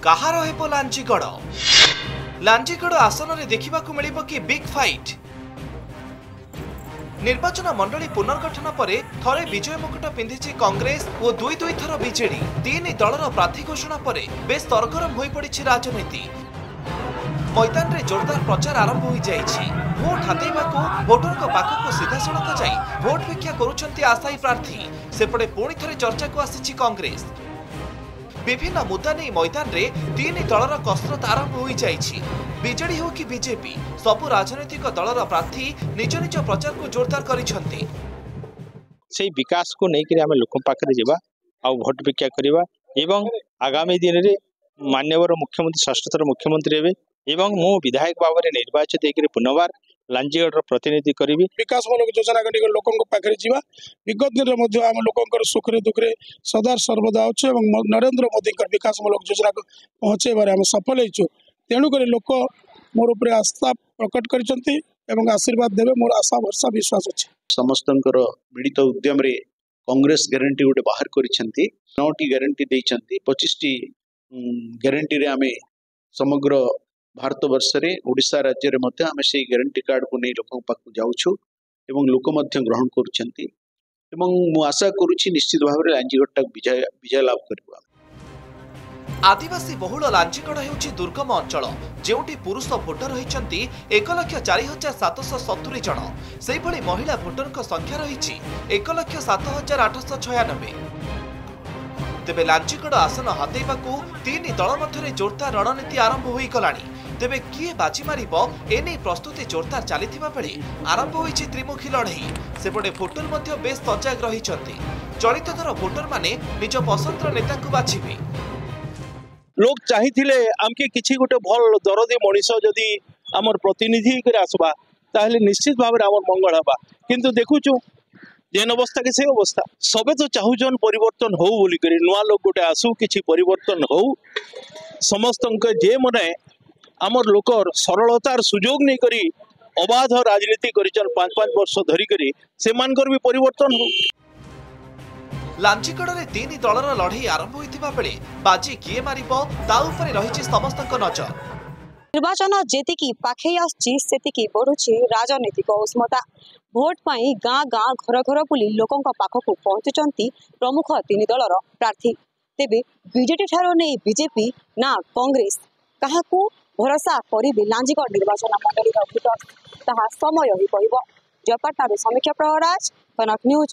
କାହାର ହେବ ଲାଞ୍ଜିଗଡ଼? ଲାଞ୍ଜିଗଡ଼ ଆସନରେ ଦେଖିବାକୁ ମିଳିବ କି ବିଗ୍ ଫାଇଟ୍? ନିର୍ବାଚନ ମଣ୍ଡଳୀ ପୁନର୍ଗଠନ ପରେ ଥରେ ବିଜୟ ମୁକୁଟ ପିନ୍ଧିଛି କଂଗ୍ରେସ ଓ ଦୁଇ ଥର ବିଜେଡି। ତିନି ଦଳର ପ୍ରାର୍ଥୀ ଘୋଷଣା ପରେ ବେଶ୍ ସରଗରମ ହୋଇପଡ଼ିଛି ରାଜନୀତି। मैदान में जोरदार प्रचार आरंभ हो जाइछि। भोट हातेइबाकू भोटरक पाखक सीधासलख जाई भोट भिक्षा करुछन्ति आशायी प्रार्थी। सेपटे पुणी थरे चर्चा को आसिछि कांग्रेस। विभिन्न मुद्दा नहीं मैदान रे तीन दलर कसरत आरंभ हो जाइछि। बीजेडी हो कि बीजेपी सबु राजनीतिक दलर प्रार्थी निज निज प्रचार को जोरदार करिछन्ति। से विकास को लेकर आम लोक पाखे जावा आ भोट भिक्षा करवा एवं आगामी दिन में माननीय मुख्यमंत्री षष्ठ थर मुख्यमंत्री हे एवं मु विधायक भाव में निर्वाचित होकर पुनर्बार लांजीगढ़ प्रतिनिधि करी विकासमूलक योजना लोकों पाखे जावा। विगत दिन में आम लोक सुखरे दुखरे सदा सर्वदा अच्छे नरेंद्र मोदी विकासमूलक योजना को पहुँचेबार आम सफल हो। तेणुक लोक मोर उपर आस्था प्रकट कर आशीर्वाद देवे मोर आशा भरसा विश्वास अच्छे। समस्त मिलित उद्यम रे कांग्रेस ग्यारंटी गोटे बाहर करिसेंती 9टी ग्यारंटी देइछंती 25टी ग्यारंटी रे आमे समग्र भारत वर्ष रे ओडिशा राज्य रे मते आमे से ग्यारंटी कार्ड को नै लोक पाकु जाउछु एवं लोक मध्य ग्रहण करूछंती एवं मु आशा करूछि निश्चित भाव रे लांजीगढ़ विजय लाभ करबा। आदिवासी बहुल लांजीगढ़ हेउछि दुर्गम अंचल जेउटी पुरुष भोटर रहिछंती 1,04,770 जन। सेहि भली महिला भोटरक संख्या रहिछि 1,07,896। तेबे लांजीगढ़ आसन हातेइबाकू तीन दल मध्य जोरदार रणनीति आरंभ होई गलानी। तेबे किए बाजी मारिब एने प्रस्तुति जोरदार चलीथिबा बेले आरंभ होईछि त्रिमुखी लड़ई। सेपटे भोटर मध्य बेस सजाग रहिछंती। चलित थर भोटर माने निज पसंदर नेता को बाछिबे। लोग चाहिए आमके किसी गोटे भल दरदी मनीष जदि आमर प्रतिनिधि कर आसबा ताहले निश्चित भाव में आमर मंगल हवा। किंतु देखुचु जेन अवस्था के से अवस्था सबे तो चाहून परिवर्तन हो बोली करी नुआ लोग गोटे आसू किछि परिवर्तन हो समस्त जे मने आमर लोकर सरलतार सुजोग नहीं करी अबाध राजनीति करिचन 5-5 वर्ष धरी करी से मानकर भी परिवर्तन हो। लांजीगढ़ में तीन दलर लड़ई आरंभ होइथिबा बेले बाजी किए मारिब ता उपरे रहिछि समस्तक नजर। निर्वाचन जेतिकी पाखे आछि सेतिकी बढ़ुछि राजनीतिक उष्मता। भोट पाई गाँ गाँ घर घर बुली लोकों पाखक पहुंचुचंती प्रमुख तीन दलर प्रार्थी। तेबे बीजेडी ठारो नै बीजेपी ना कांग्रेस काहाकू भरोसा करिबे लांजीगढ़ निर्वाचन मंडली भोटर ताहा समय ही कहिबो। जयपाटनारू समीक्षा प्रहराज कनक न्यूज।